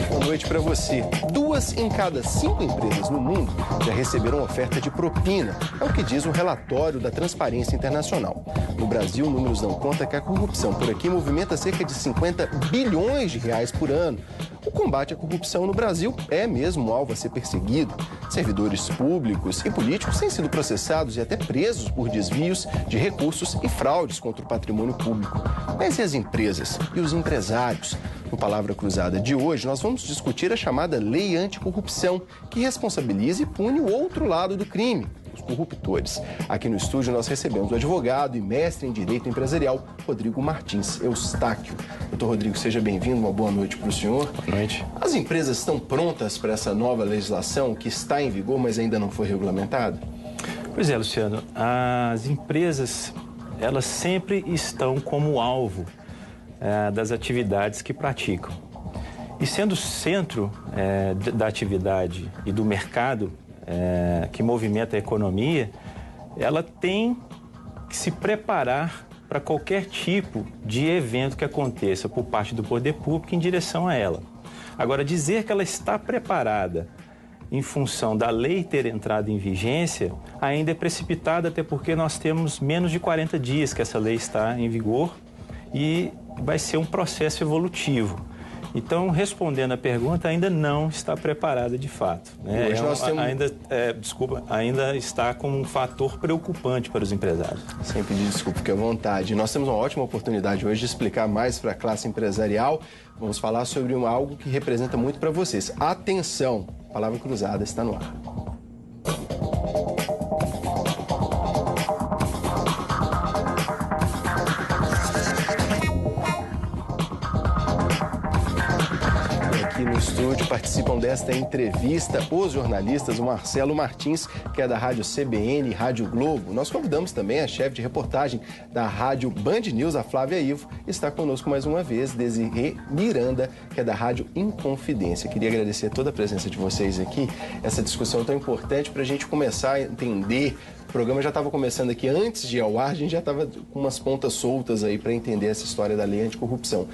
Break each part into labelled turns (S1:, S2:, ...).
S1: Boa noite para você. 2 em cada 5 empresas no mundo já receberam oferta de propina. É o que diz o relatório da Transparência Internacional. No Brasil, números dão conta que a corrupção por aqui movimenta cerca de 50 bilhões de reais por ano. O combate à corrupção no Brasil é mesmo alvo a ser perseguido. Servidores públicos e políticos têm sido processados e até presos por desvios de recursos e fraudes contra o patrimônio público. Mas e as empresas e os empresários? No Palavra Cruzada de hoje, nós vamos discutir a chamada Lei Anticorrupção, que responsabiliza e pune o outro lado do crime, os corruptores. Aqui no estúdio nós recebemos o advogado e mestre em Direito Empresarial, Rodrigo Martins Eustáquio. Doutor Rodrigo, seja bem-vindo, uma boa noite para o senhor.
S2: Boa noite.
S1: As empresas estão prontas para essa nova legislação que está em vigor, mas ainda não foi regulamentada?
S2: Pois é, Luciano, as empresas, elas sempre estão como alvo das atividades que praticam. E sendo o centro da atividade e do mercado que movimenta a economia, ela tem que se preparar para qualquer tipo de evento que aconteça por parte do poder público em direção a ela. Agora, dizer que ela está preparada em função da lei ter entrado em vigência ainda é precipitado, até porque nós temos menos de 40 dias que essa lei está em vigor e vai ser um processo evolutivo. Então, respondendo a pergunta, ainda não está preparada de fato. Né? Ainda está como um fator preocupante para os empresários.
S1: Sem pedir desculpa, fique à vontade. Nós temos uma ótima oportunidade hoje de explicar mais para a classe empresarial. Vamos falar sobre algo que representa muito para vocês. Atenção, Palavra Cruzada está no ar. No estúdio participam desta entrevista os jornalistas, o Marcelo Martins, que é da Rádio CBN e Rádio Globo. Nós convidamos também a chefe de reportagem da Rádio Band News, a Flávia Ivo, e está conosco mais uma vez Desirê Miranda, que é da Rádio Inconfidência. Queria agradecer toda a presença de vocês aqui, essa discussão tão importante para a gente começar a entender. O programa já estava começando aqui antes de ir ao ar, a gente já estava com umas pontas soltas aí para entender essa história da lei anticorrupção.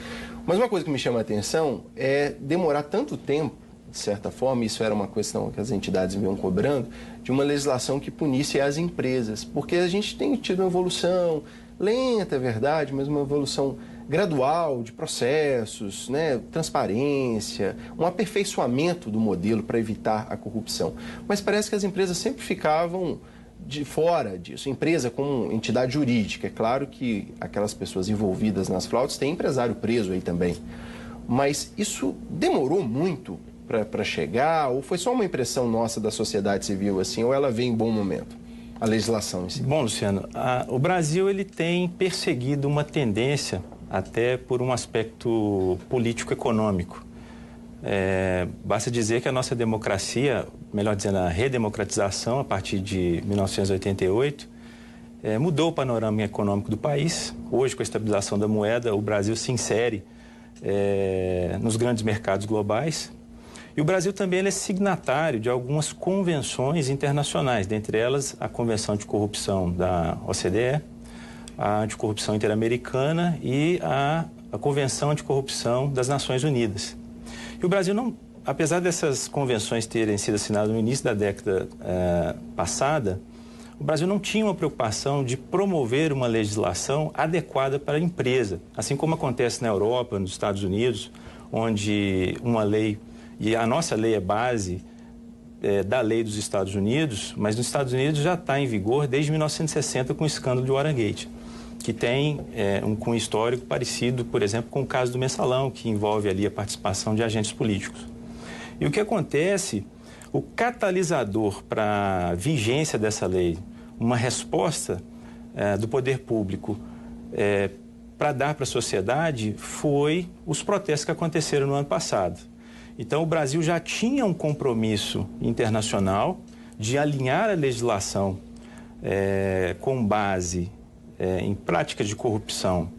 S1: Mas uma coisa que me chama a atenção é demorar tanto tempo, de certa forma, isso era uma questão que as entidades vinham cobrando, de uma legislação que punisse as empresas. Porque a gente tem tido uma evolução lenta, é verdade, mas uma evolução gradual de processos, né, transparência, um aperfeiçoamento do modelo para evitar a corrupção. Mas parece que as empresas sempre ficavam de fora disso. Empresa como entidade jurídica. É claro que aquelas pessoas envolvidas nas fraudes têm empresário preso aí também. Mas isso demorou muito para chegar? Ou foi só uma impressão nossa da sociedade civil assim? Ou ela veio em bom momento? A legislação em si.
S2: Bom, Luciano, o Brasil ele tem perseguido uma tendência até por um aspecto político-econômico. Basta dizer que a nossa democracia, melhor dizendo, a redemocratização a partir de 1988, mudou o panorama econômico do país. Hoje, com a estabilização da moeda, o Brasil se insere nos grandes mercados globais. E o Brasil também é signatário de algumas convenções internacionais, dentre elas a Convenção de Corrupção da OCDE, a Anticorrupção Interamericana e a Convenção Anticorrupção das Nações Unidas. E o Brasil não, apesar dessas convenções terem sido assinadas no início da década passada, o Brasil não tinha uma preocupação de promover uma legislação adequada para a empresa, assim como acontece na Europa, nos Estados Unidos, onde uma lei, e a nossa lei é base da lei dos Estados Unidos, mas nos Estados Unidos já está em vigor desde 1960 com o escândalo de Watergate, que tem um cunho histórico parecido, por exemplo, com o caso do Mensalão, que envolve ali a participação de agentes políticos. E o que acontece, o catalisador para a vigência dessa lei, uma resposta do poder público para dar para a sociedade, foi os protestos que aconteceram no ano passado. Então, o Brasil já tinha um compromisso internacional de alinhar a legislação com base em práticas de corrupção,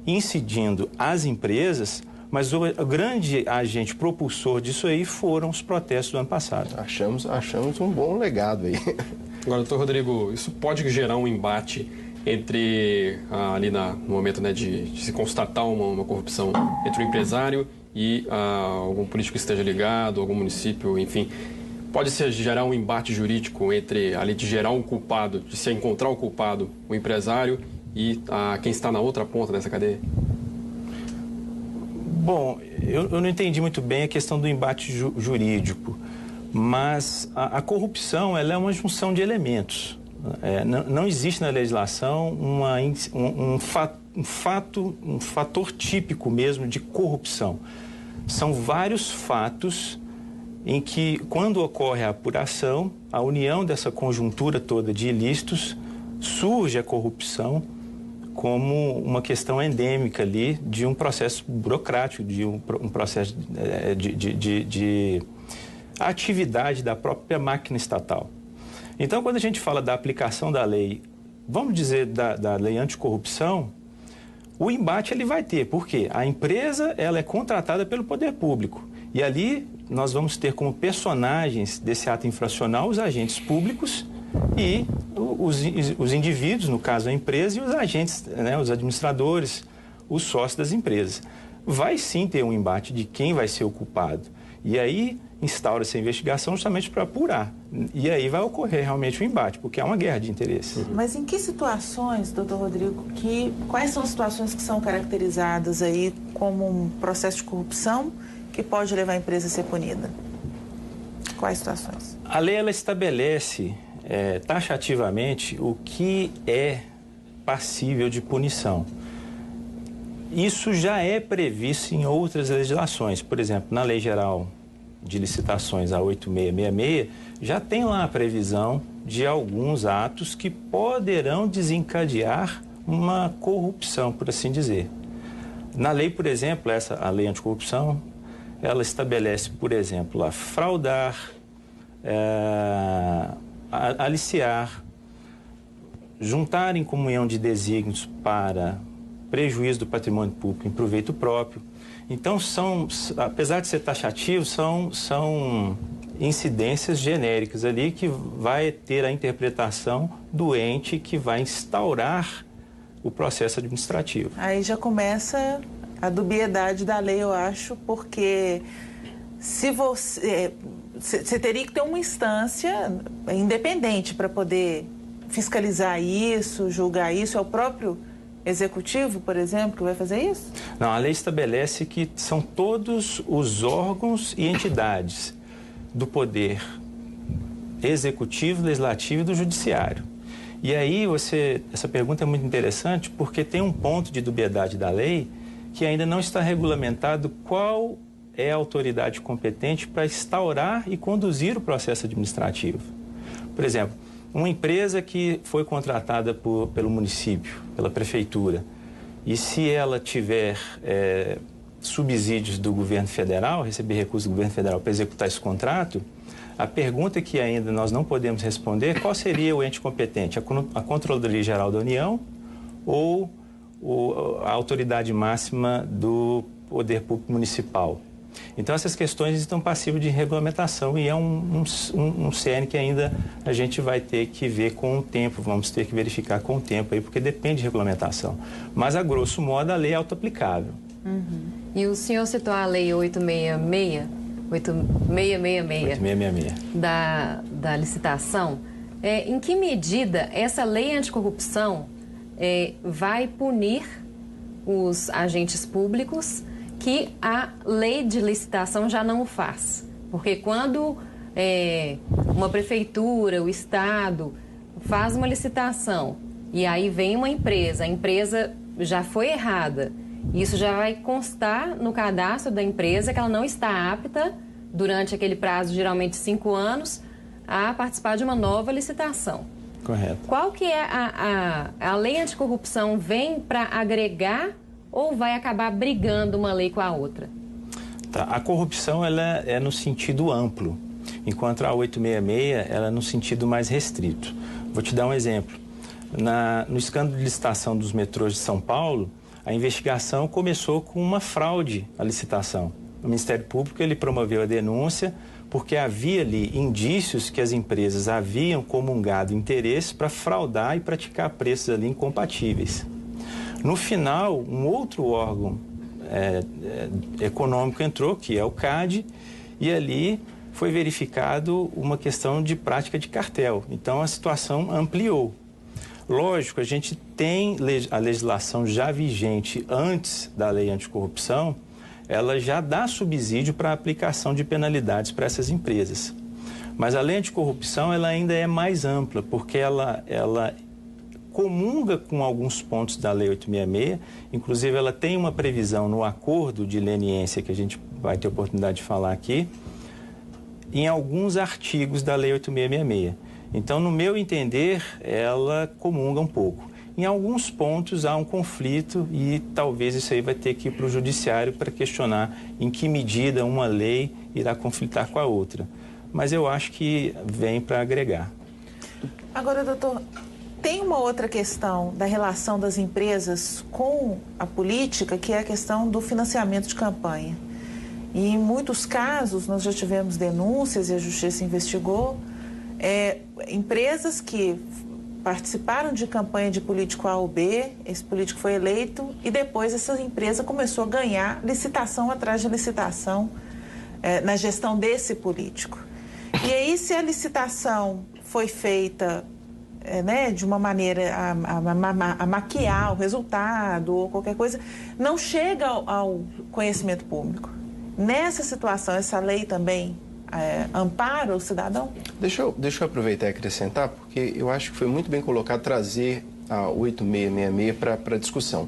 S2: incidindo as empresas, mas o grande agente propulsor disso aí foram os protestos do ano passado.
S1: Achamos um bom legado aí.
S3: Agora, doutor Rodrigo, isso pode gerar um embate entre, ali no momento, né, de se constatar uma corrupção entre o empresário e algum político que esteja ligado, algum município, enfim. Pode-se gerar um embate jurídico entre, ali, de gerar um culpado, de se encontrar o culpado, o empresário, e quem está na outra ponta dessa cadeia?
S2: Bom, eu não entendi muito bem a questão do embate jurídico, mas a corrupção ela é uma junção de elementos. Não existe na legislação um fator típico mesmo de corrupção. São vários fatos em que, quando ocorre a apuração, a união dessa conjuntura toda de ilícitos, surge a corrupção como uma questão endêmica ali de um processo burocrático, de um processo de atividade da própria máquina estatal. Então, quando a gente fala da aplicação da lei, vamos dizer da lei anticorrupção, o embate ele vai ter, porque a empresa ela é contratada pelo poder público e ali nós vamos ter como personagens desse ato infracional os agentes públicos e os indivíduos, no caso a empresa, e os agentes, né, os administradores, os sócios das empresas. Vai sim ter um embate de quem vai ser o culpado. E aí instaura-se a investigação justamente para apurar. E aí vai ocorrer realmente o embate, porque há uma guerra de interesses.
S4: Mas em que situações, doutor Rodrigo, quais são as situações que são caracterizadas aí como um processo de corrupção que pode levar a empresa a ser punida? Quais situações?
S2: A lei ela estabelece taxativamente o que é passível de punição. Isso já é previsto em outras legislações. Por exemplo, na Lei Geral de Licitações, a 8666, já tem lá a previsão de alguns atos que poderão desencadear uma corrupção, por assim dizer. Na lei, por exemplo, a lei anticorrupção, ela estabelece, por exemplo, a fraudar, aliciar, juntar em comunhão de desígnios para prejuízo do patrimônio público em proveito próprio. Então, apesar de ser taxativo, são incidências genéricas ali que vai ter a interpretação do ente que vai instaurar o processo administrativo.
S4: Aí já começa a dubiedade da lei, eu acho, porque se você teria que ter uma instância independente para poder fiscalizar isso, julgar isso. É o próprio executivo, por exemplo, que vai fazer isso?
S2: Não, a lei estabelece que são todos os órgãos e entidades do poder executivo, legislativo e do judiciário. E aí essa pergunta é muito interessante porque tem um ponto de dubiedade da lei que ainda não está regulamentado qual é a autoridade competente para instaurar e conduzir o processo administrativo. Por exemplo, uma empresa que foi contratada pelo município, pela prefeitura, e se ela tiver subsídios do governo federal, receber recursos do governo federal para executar esse contrato, a pergunta que ainda nós não podemos responder, qual seria o ente competente? A Controladoria Geral da União ou a autoridade máxima do poder público municipal? Então, essas questões estão passíveis de regulamentação e é um CN que ainda a gente vai ter que ver com o tempo, vamos ter que verificar com o tempo, aí, porque depende de regulamentação. Mas, a grosso modo, a lei é autoaplicável.
S5: Uhum. E o senhor citou a lei 8666 da licitação. Em que medida essa lei anticorrupção vai punir os agentes públicos que a lei de licitação já não faz? Porque quando uma prefeitura, o Estado, faz uma licitação e aí vem uma empresa, a empresa já foi errada, isso já vai constar no cadastro da empresa que ela não está apta, durante aquele prazo, geralmente 5 anos, a participar de uma nova licitação.
S2: Correto.
S5: Qual que é a lei anticorrupção? Vem para agregar ou vai acabar brigando uma lei com a outra?
S2: Tá. A corrupção ela é no sentido amplo, enquanto a 866 ela é no sentido mais restrito. Vou te dar um exemplo. No escândalo de licitação dos metrôs de São Paulo, a investigação começou com uma fraude à licitação. o Ministério Público ele promoveu a denúncia porque havia ali indícios que as empresas haviam comungado interesses para fraudar e praticar preços ali incompatíveis. No final, um outro órgão econômico entrou, que é o CAD, e ali foi verificado uma questão de prática de cartel. Então, a situação ampliou. Lógico, a gente tem a legislação já vigente antes da lei anticorrupção, ela já dá subsídio para a aplicação de penalidades para essas empresas. Mas a lei anticorrupção ela ainda é mais ampla, porque ela comunga com alguns pontos da lei 866, inclusive ela tem uma previsão no acordo de leniência, que a gente vai ter oportunidade de falar aqui, em alguns artigos da lei 8666. Então, no meu entender, ela comunga um pouco. Em alguns pontos há um conflito e talvez isso aí vai ter que ir para o judiciário para questionar em que medida uma lei irá conflitar com a outra. Mas eu acho que vem para agregar.
S4: Agora, doutor, tem uma outra questão da relação das empresas com a política, que é a questão do financiamento de campanha. E em muitos casos, nós já tivemos denúncias e a Justiça investigou, empresas que participaram de campanha de político A ou B, esse político foi eleito e depois essa empresa começou a ganhar licitação atrás de licitação na gestão desse político. E aí, se a licitação foi feita de uma maneira a maquiar o resultado ou qualquer coisa, não chega ao conhecimento público. Nessa situação, essa lei também ampara o cidadão?
S1: Deixa eu aproveitar e acrescentar, porque eu acho que foi muito bem colocado trazer a 8666 para a discussão.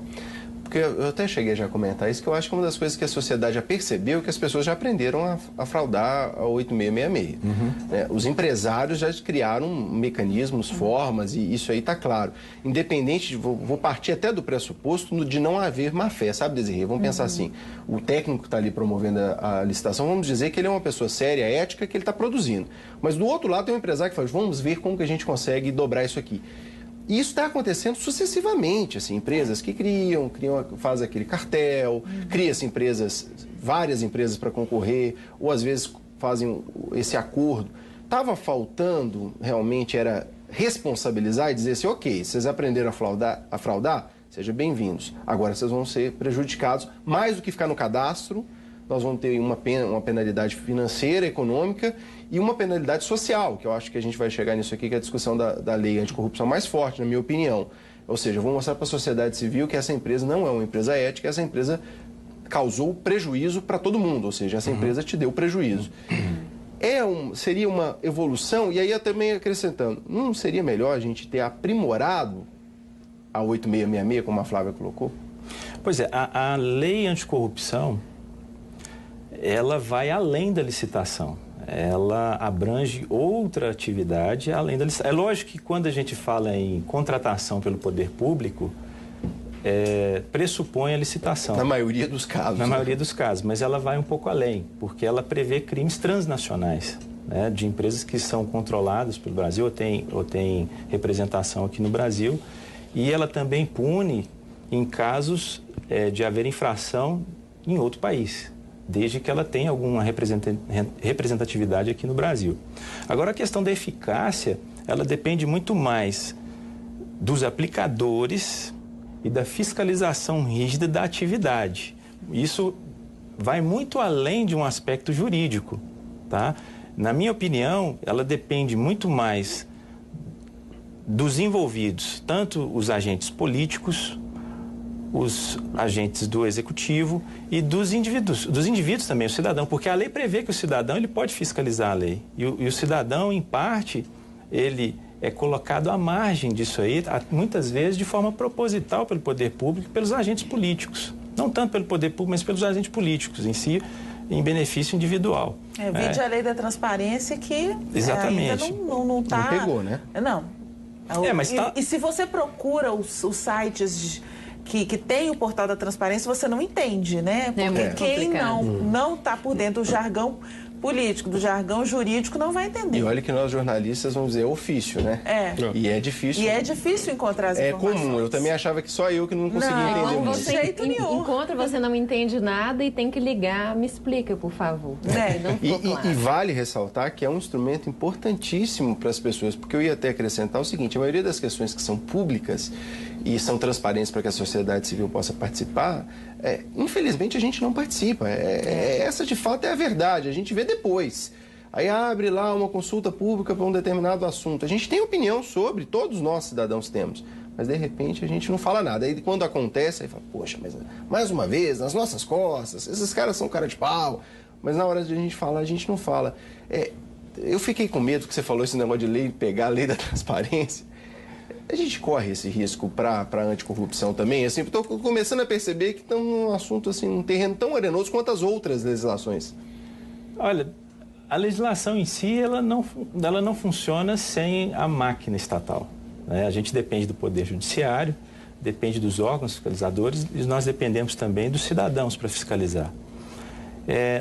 S1: Porque eu até cheguei já a comentar isso, que eu acho que é uma das coisas que a sociedade já percebeu, que as pessoas já aprenderam a fraudar a 8666. Né? Os empresários já criaram mecanismos, formas, e isso aí está claro. Independente, vou partir até do pressuposto de não haver má fé, sabe, Desirê? Vamos pensar assim, o técnico que está ali promovendo a licitação, vamos dizer que ele é uma pessoa séria, ética, que ele está produzindo. Mas do outro lado tem um empresário que fala, vamos ver como que a gente consegue dobrar isso aqui. E isso está acontecendo sucessivamente, assim, empresas que fazem aquele cartel, cria-se várias empresas para concorrer, ou às vezes fazem esse acordo. Estava faltando, realmente, era responsabilizar e dizer assim, ok, vocês aprenderam a fraudar, sejam bem-vindos. Agora vocês vão ser prejudicados, mais do que ficar no cadastro, nós vamos ter uma penalidade financeira, econômica e uma penalidade social, que eu acho que a gente vai chegar nisso aqui, que é a discussão da lei anticorrupção mais forte, na minha opinião. Ou seja, eu vou mostrar para a sociedade civil que essa empresa não é uma empresa ética, essa empresa causou prejuízo para todo mundo, ou seja, essa empresa te deu prejuízo. Seria uma evolução, e aí eu também acrescentando, não seria melhor a gente ter aprimorado a 8666, como a Flávia colocou?
S2: Pois é, a lei anticorrupção, ela vai além da licitação. Ela abrange outra atividade além da licitação. É lógico que quando a gente fala em contratação pelo poder público, pressupõe a licitação.
S1: Na maioria dos casos.
S2: Na maioria dos casos, mas ela vai um pouco além, porque ela prevê crimes transnacionais, né, de empresas que são controladas pelo Brasil ou tem representação aqui no Brasil, e ela também pune em casos de haver infração em outro país, desde que ela tenha alguma representatividade aqui no Brasil. Agora, a questão da eficácia, ela depende muito mais dos aplicadores e da fiscalização rígida da atividade. Isso vai muito além de um aspecto jurídico, tá? Na minha opinião, ela depende muito mais dos envolvidos, tanto os agentes políticos, os agentes do executivo e dos indivíduos também, o cidadão, porque a lei prevê que o cidadão ele pode fiscalizar a lei e o cidadão, em parte, ele é colocado à margem disso aí, muitas vezes de forma proposital pelo poder público e pelos agentes políticos, não tanto pelo poder público, mas pelos agentes políticos em si, em benefício individual.
S4: Vide a lei da transparência que
S2: exatamente.
S4: Ainda não está...
S1: Não pegou, né?
S4: Não.
S2: Mas
S4: e se você procura os sites que tem o portal da transparência, você não entende, né? Porque quem não está por dentro do jargão político, do jargão jurídico, não vai entender.
S1: E olha que nós jornalistas vamos dizer ofício, né? E é difícil.
S4: E é difícil encontrar as informações.
S1: É comum, eu também achava que só eu que não conseguia entender muito.
S5: Você
S4: jeito nenhum.
S5: Encontra, você não entende nada e tem que ligar, me explica, por favor.
S1: E vale ressaltar que é um instrumento importantíssimo para as pessoas, porque eu ia até acrescentar o seguinte, a maioria das questões que são públicas e são transparentes para que a sociedade civil possa participar, infelizmente a gente não participa. Essa de fato é a verdade, a gente vê depois. Aí abre lá uma consulta pública para um determinado assunto. A gente tem opinião sobre, todos nós cidadãos temos, mas de repente a gente não fala nada. Aí quando acontece, aí fala, poxa, mas mais uma vez, nas nossas costas, esses caras são cara de pau. Mas na hora de a gente falar, a gente não fala. Eu fiquei com medo que você falou esse negócio de lei, pegar a lei da transparência. A gente corre esse risco para anticorrupção também? Assim, estou começando a perceber que estão num assunto, assim, num terreno tão arenoso quanto as outras legislações.
S2: Olha, a legislação em si, ela não funciona sem a máquina estatal, né? A gente depende do Poder Judiciário, depende dos órgãos fiscalizadores e nós dependemos também dos cidadãos para fiscalizar.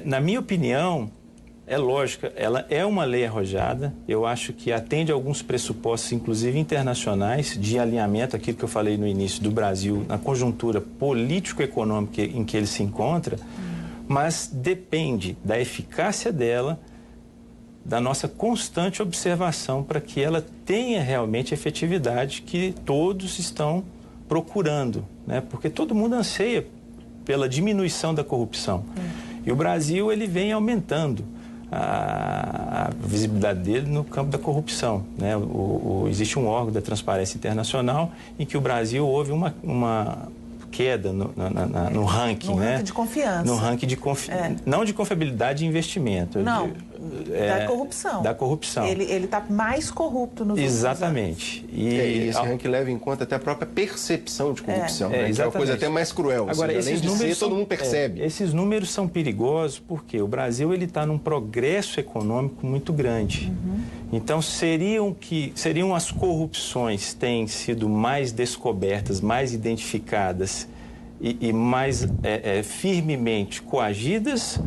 S2: Na minha opinião, é lógica, ela é uma lei arrojada, eu acho que atende a alguns pressupostos, inclusive internacionais, de alinhamento, aquilo que eu falei no início do Brasil, na conjuntura político-econômica em que ele se encontra, mas depende da eficácia dela, da nossa constante observação para que ela tenha realmente efetividade que todos estão procurando, né? Porque todo mundo anseia pela diminuição da corrupção. E o Brasil, ele vem aumentando a visibilidade dele no campo da corrupção, né? Existe um órgão da Transparência Internacional em que o Brasil houve uma queda no ranking, né?
S4: Ranking de confiança.
S2: No ranking de confiança. Não de confiabilidade de investimento.
S4: Não, da corrupção.
S2: Da corrupção.
S4: Ele está mais corrupto nos últimos anos.
S2: Exatamente.
S1: E esse ranking leva em conta até a própria percepção de corrupção, né? Que é uma coisa até mais cruel.
S2: Agora,
S1: seja, além de ser, todo mundo percebe.
S2: Esses números são perigosos porque o Brasil está num progresso econômico muito grande. Então, seriam as corrupções têm sido mais descobertas, mais identificadas e mais firmemente coagidas,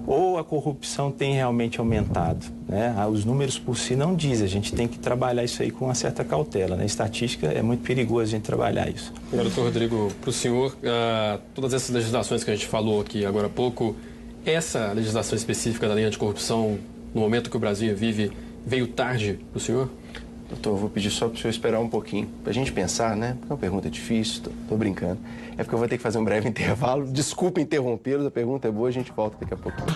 S2: ou a corrupção tem realmente aumentado, né? Os números por si não dizem, a gente tem que trabalhar isso aí com uma certa cautela, né? Estatística é muito perigoso a gente trabalhar isso.
S3: Doutor Rodrigo, para o senhor, todas essas legislações que a gente falou aqui agora há pouco, essa legislação específica da lei anticorrupção, no momento que o Brasil vive, veio tarde para o senhor?
S1: Doutor, eu vou pedir só para o senhor esperar um pouquinho, para a gente pensar, né? Porque é uma pergunta difícil, tô brincando. É porque eu vou ter que fazer um breve intervalo. Desculpa interrompê-los, a pergunta é boa, a gente volta daqui a pouquinho.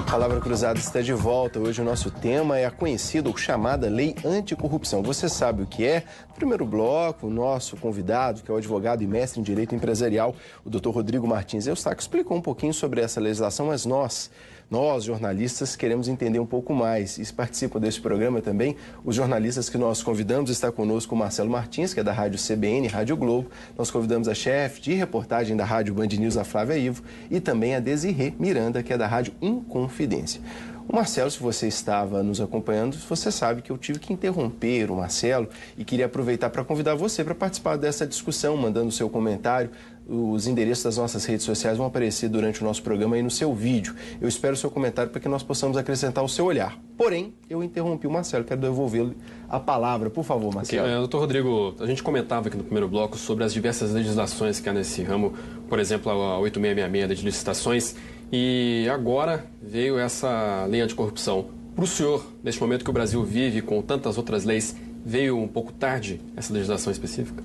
S1: Palavra Cruzada está de volta. Hoje o nosso tema é a conhecida ou chamada Lei Anticorrupção. Você sabe o que é? No primeiro bloco, o nosso convidado, que é o advogado e mestre em Direito Empresarial, o Dr. Rodrigo Martins Eustáquio, explicou um pouquinho sobre essa legislação, mas nós, jornalistas, queremos entender um pouco mais. E participam desse programa também os jornalistas que nós convidamos. Está conosco o Marcelo Martins, que é da Rádio CBN, Rádio Globo. Nós convidamos a chefe de reportagem da Rádio Band News, a Flávia Ivo, e também a Desirê Miranda, que é da Rádio Inconfidência. O Marcelo, se você estava nos acompanhando, você sabe que eu tive que interromper o Marcelo e queria aproveitar para convidar você para participar dessa discussão, mandando o seu comentário. Os endereços das nossas redes sociais vão aparecer durante o nosso programa aí no seu vídeo. Eu espero o seu comentário para que nós possamos acrescentar o seu olhar. Porém, eu interrompi o Marcelo, quero devolver-lhe a palavra. Por favor, Marcelo.
S3: Doutor Rodrigo, a gente comentava aqui no primeiro bloco sobre as diversas legislações que há nesse ramo, por exemplo, a 8666, lei de licitações, e agora veio essa lei anticorrupção. Para o senhor, neste momento que o Brasil vive com tantas outras leis, veio um pouco tarde essa legislação específica?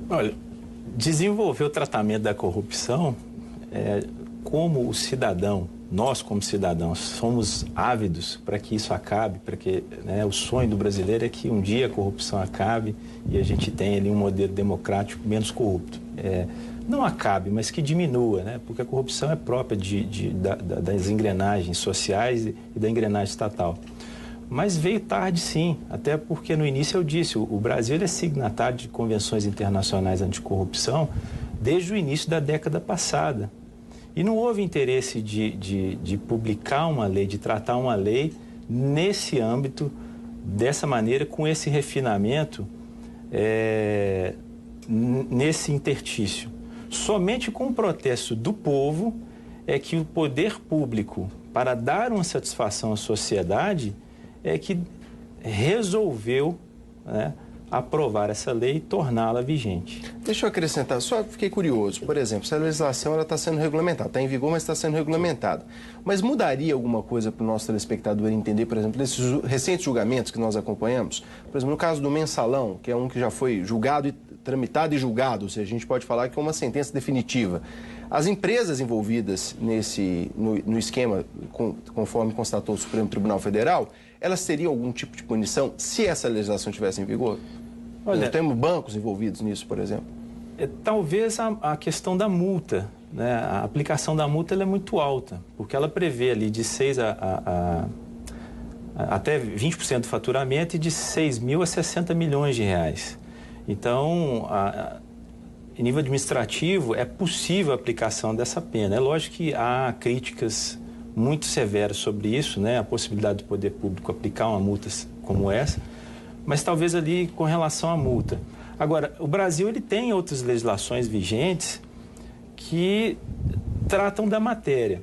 S2: Olha, desenvolver o tratamento da corrupção, como o cidadão, nós como cidadãos, somos ávidos para que isso acabe, para que, né, o sonho do brasileiro é que um dia a corrupção acabe e a gente tenha ali um modelo democrático menos corrupto. Não acabe, mas que diminua, né? Porque a corrupção é própria das engrenagens sociais e da engrenagem estatal. Mas veio tarde, sim, até porque no início eu disse, o Brasil é signatário de convenções internacionais anticorrupção desde o início da década passada. E não houve interesse de publicar uma lei, de tratar uma lei nesse âmbito, dessa maneira, com esse refinamento, nesse interstício. Somente com o protesto do povo é que o poder público, para dar uma satisfação à sociedade, é que resolveu, né, aprovar essa lei e torná-la vigente.
S1: Deixa eu acrescentar, só fiquei curioso. Por exemplo, essa legislação está sendo regulamentada, está em vigor, mas está sendo regulamentada. Mas mudaria alguma coisa para o nosso telespectador entender, por exemplo, desses recentes julgamentos que nós acompanhamos? Por exemplo, no caso do mensalão, que é um que já foi julgado, tramitado e julgado, ou seja, a gente pode falar que é uma sentença definitiva. As empresas envolvidas no esquema, conforme constatou o Supremo Tribunal Federal, elas teriam algum tipo de punição se essa legislação estivesse em vigor? Olha, temos bancos envolvidos nisso, por exemplo?
S2: Talvez a questão da multa, né? A aplicação da multa ela é muito alta, porque ela prevê ali de 6 até 20% do faturamento e de 6 mil a 60 milhões de reais. Então, em nível administrativo, é possível a aplicação dessa pena. É lógico que há críticas muito severas sobre isso, né? A possibilidade do poder público aplicar uma multa como essa, mas talvez ali com relação à multa. Agora, o Brasil ele tem outras legislações vigentes que tratam da matéria.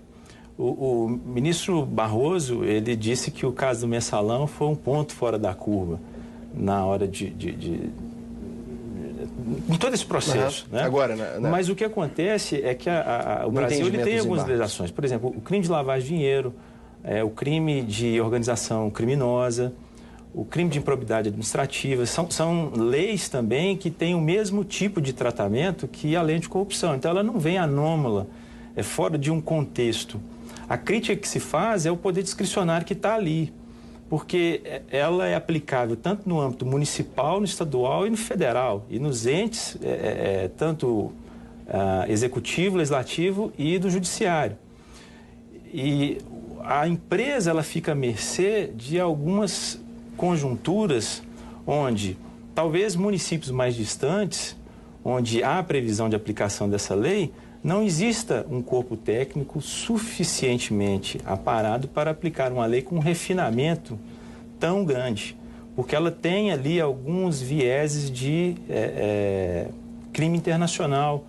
S2: O ministro Barroso, ele disse que o caso do mensalão foi um ponto fora da curva na hora em todo esse processo. Né?
S1: Agora,
S2: Mas o que acontece é que o Brasil ele tem algumas legislações. Por exemplo, o crime de lavagem de dinheiro, o crime de organização criminosa, o crime de improbidade administrativa, são leis também que têm o mesmo tipo de tratamento que a lei de corrupção. Então, ela não vem anômala, fora de um contexto. A crítica que se faz é o poder discricionário que está ali, porque ela é aplicável tanto no âmbito municipal, no estadual e no federal, e nos entes, tanto executivo, legislativo e do judiciário. E a empresa ela fica à mercê de algumas conjunturas onde talvez municípios mais distantes, onde há previsão de aplicação dessa lei, não exista um corpo técnico suficientemente aparado para aplicar uma lei com um refinamento tão grande, porque ela tem ali alguns vieses de crime internacional,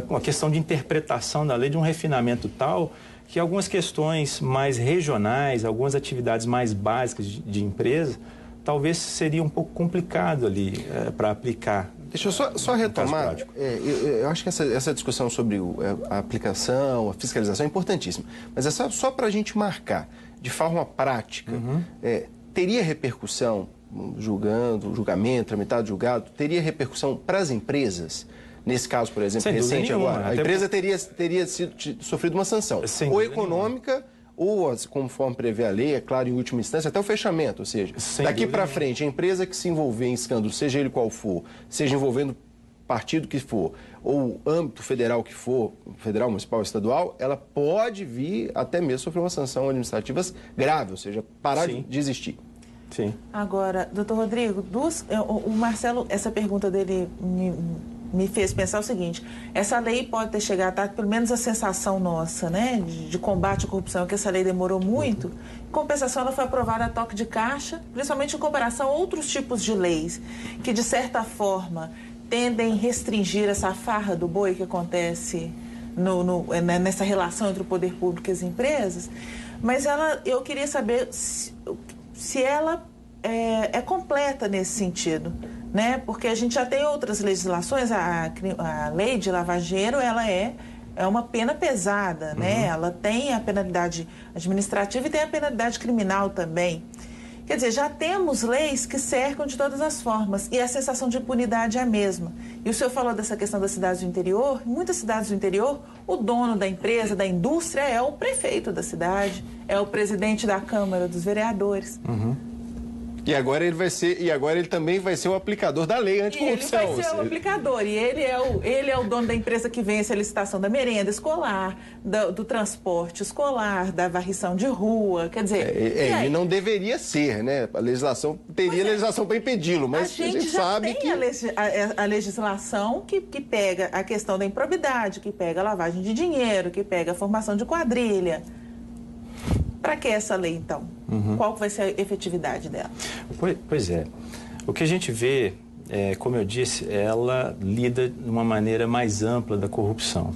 S2: uma questão de interpretação da lei, de um refinamento tal que algumas questões mais regionais, algumas atividades mais básicas de empresa, talvez seria um pouco complicado ali para aplicar.
S1: Deixa eu só retomar, eu acho que essa discussão sobre a aplicação, a fiscalização é importantíssima, mas é só para a gente marcar, de forma prática, teria repercussão, julgamento, tramitado, julgado, teria repercussão para as empresas? Nesse caso, por exemplo, recente agora, a empresa teria sofrido uma sanção, ou econômica, ou, conforme prevê a lei, é claro, em última instância, até o fechamento. Ou seja, daqui para frente, a empresa que se envolver em escândalo, seja ele qual for, seja envolvendo partido que for, ou âmbito federal que for, federal, municipal, estadual, ela pode vir até mesmo sofrer uma sanção administrativa grave, ou seja, parar de existir.
S2: Sim.
S4: Agora, doutor Rodrigo, o Marcelo, essa pergunta dele me fez pensar o seguinte: essa lei pode ter chegado a pelo menos a sensação nossa, né, de combate à corrupção, que essa lei demorou muito. Em compensação, ela foi aprovada a toque de caixa, principalmente em comparação a outros tipos de leis, que de certa forma tendem a restringir essa farra do boi que acontece nessa relação entre o poder público e as empresas. Mas eu queria saber se ela é completa nesse sentido, né? Porque a gente já tem outras legislações, a lei de lavagem de dinheiro, ela é uma pena pesada, né? Ela tem a penalidade administrativa e tem a penalidade criminal também. Quer dizer, já temos leis que cercam de todas as formas e a sensação de impunidade é a mesma. E o senhor falou dessa questão das cidades do interior. Em muitas cidades do interior, o dono da empresa, da indústria, é o prefeito da cidade, é o presidente da Câmara dos Vereadores.
S1: E agora ele também vai ser o aplicador da lei anticorrupção.
S4: Ele vai ser o aplicador. E ele é o dono da empresa que vence a licitação da merenda escolar, do transporte escolar, da varrição de rua. Quer dizer...
S1: ele não deveria ser, né? A legislação teria legislação para impedi-lo, mas a gente sabe que...
S4: a legislação que pega a questão da improbidade, que pega a lavagem de dinheiro, que pega a formação de quadrilha. Para que essa lei, então? Qual vai ser a efetividade dela?
S2: Pois é. O que a gente vê, como eu disse, ela lida de uma maneira mais ampla da corrupção.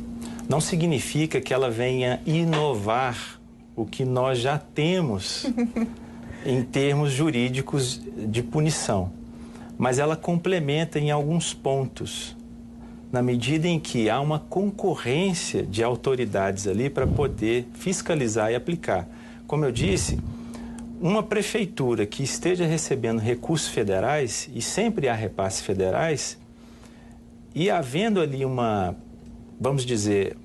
S2: Não significa que ela venha inovar o que nós já temos em termos jurídicos de punição. Mas ela complementa em alguns pontos, na medida em que há uma concorrência de autoridades ali para poder fiscalizar e aplicar. Como eu disse, uma prefeitura que esteja recebendo recursos federais, e sempre há repasses federais, e havendo ali vamos dizer,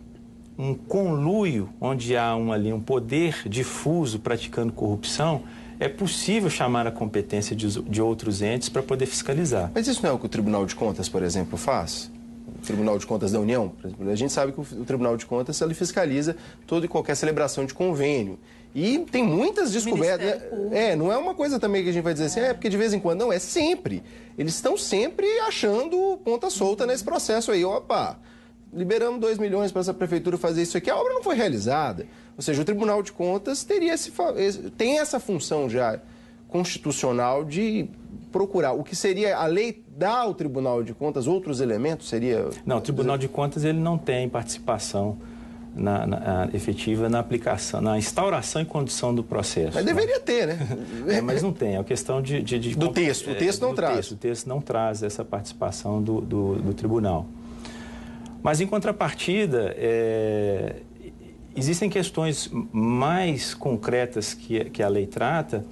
S2: um conluio onde há um poder difuso praticando corrupção, é possível chamar a competência de outros entes para poder fiscalizar.
S1: Mas isso não é o que o Tribunal de Contas, por exemplo, faz? O Tribunal de Contas da União, por exemplo, a gente sabe que o Tribunal de Contas ele fiscaliza toda e qualquer celebração de convênio. E tem muitas descobertas. Não é uma coisa também que a gente vai dizer assim, porque de vez em quando, não, é sempre. Eles estão sempre achando ponta solta nesse processo aí. Opa, liberamos 2 milhões para essa prefeitura fazer isso aqui, a obra não foi realizada. Ou seja, o Tribunal de Contas tem essa função já constitucional de procurar. O que seria a lei dá ao Tribunal de Contas outros elementos? Seria...
S2: Não, o Tribunal de Contas ele não tem participação efetiva na aplicação, na instauração e condução do processo.
S1: Mas deveria ter, né?
S2: Mas não tem. É uma questão
S1: do texto. O texto não traz.
S2: O texto não traz essa participação do tribunal. Mas, em contrapartida, existem questões mais concretas que a lei trata,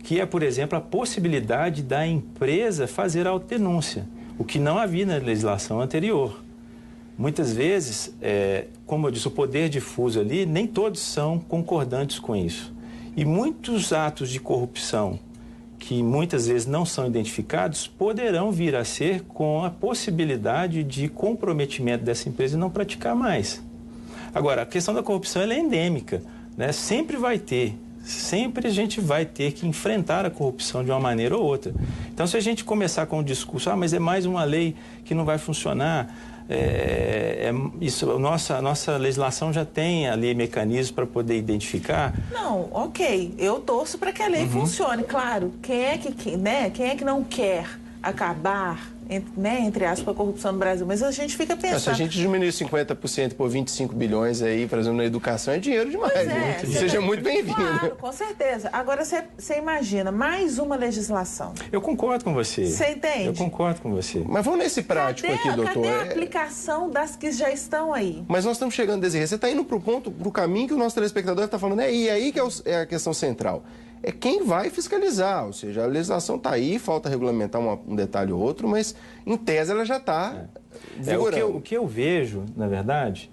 S2: que é, por exemplo, a possibilidade da empresa fazer a autodenúncia, o que não havia na legislação anterior. Muitas vezes, como eu disse, o poder difuso ali, nem todos são concordantes com isso. E muitos atos de corrupção que muitas vezes não são identificados poderão vir a ser com a possibilidade de comprometimento dessa empresa e não praticar mais. Agora, a questão da corrupção ela é endêmica, né? Sempre a gente vai ter que enfrentar a corrupção de uma maneira ou outra. Então, se a gente começar com o discurso, mas é mais uma lei que não vai funcionar, a nossa legislação já tem ali mecanismos para poder identificar.
S4: Não, ok, eu torço para que a lei funcione, claro. Quem é que não quer acabar, entre aspas, a corrupção no Brasil? Mas a gente fica pensando...
S1: Se a gente diminuir 50% por 25 bilhões aí, por exemplo, na educação, é dinheiro demais. Seja muito bem-vindo.
S4: Claro, com certeza. Agora, você imagina, mais uma legislação.
S2: Eu concordo com você.
S4: Você entende?
S2: Eu concordo com você.
S1: Mas vamos nesse prático aqui, doutor.
S4: Cadê a aplicação das que já estão aí?
S1: Mas nós estamos chegando, Desirê, você está indo para o caminho que o nosso telespectador está falando, e aí que é a questão central. É quem vai fiscalizar, ou seja, a legislação está aí, falta regulamentar um detalhe ou outro, mas em tese ela já está vigorando.
S2: O que eu vejo, na verdade,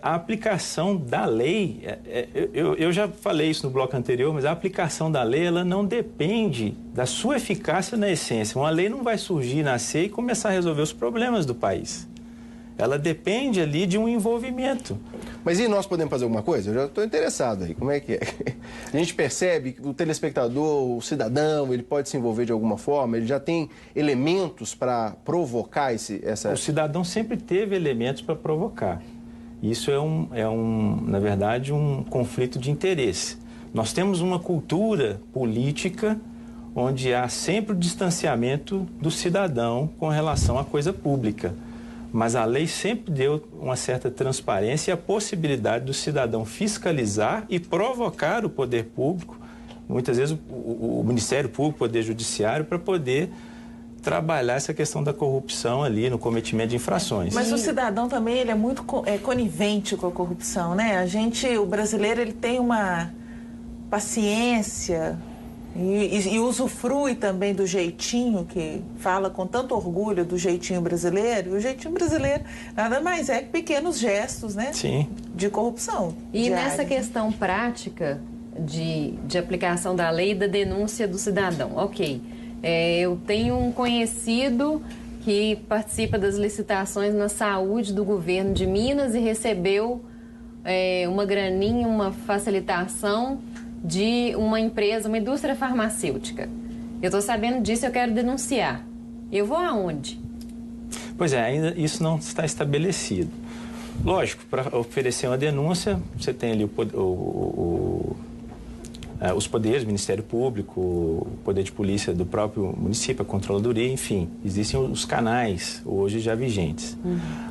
S2: a aplicação da lei, eu já falei isso no bloco anterior, mas a aplicação da lei ela não depende da sua eficácia na essência. Uma lei não vai surgir, nascer e começar a resolver os problemas do país. Ela depende ali de um envolvimento.
S1: Mas e nós podemos fazer alguma coisa? Eu já estou interessado aí. Como é que é? A gente percebe que o telespectador, o cidadão, ele pode se envolver de alguma forma? Ele já tem elementos para provocar essa...
S2: O cidadão sempre teve elementos para provocar. Isso na verdade, um conflito de interesse. Nós temos uma cultura política onde há sempre o distanciamento do cidadão com relação à coisa pública. Mas a lei sempre deu uma certa transparência e a possibilidade do cidadão fiscalizar e provocar o poder público, muitas vezes o Ministério Público, o Poder Judiciário, para poder trabalhar essa questão da corrupção ali no cometimento de infrações.
S4: Mas o cidadão também ele é muito conivente com a corrupção, né? O brasileiro, ele tem uma paciência... E usufrui também do jeitinho, que fala com tanto orgulho do jeitinho brasileiro. E o jeitinho brasileiro nada mais é que pequenos gestos, né?
S2: Sim.
S4: De corrupção.
S5: E nessa questão prática de aplicação da lei e da denúncia do cidadão. Ok, eu tenho um conhecido que participa das licitações na saúde do governo de Minas e recebeu uma graninha, uma facilitação de uma empresa, uma indústria farmacêutica. Eu estou sabendo disso, eu quero denunciar. Eu vou aonde?
S2: Pois é, ainda isso não está estabelecido. Lógico, para oferecer uma denúncia, você tem ali os poderes, o Ministério Público, o poder de polícia do próprio município, a controladoria, enfim, existem os canais hoje já vigentes.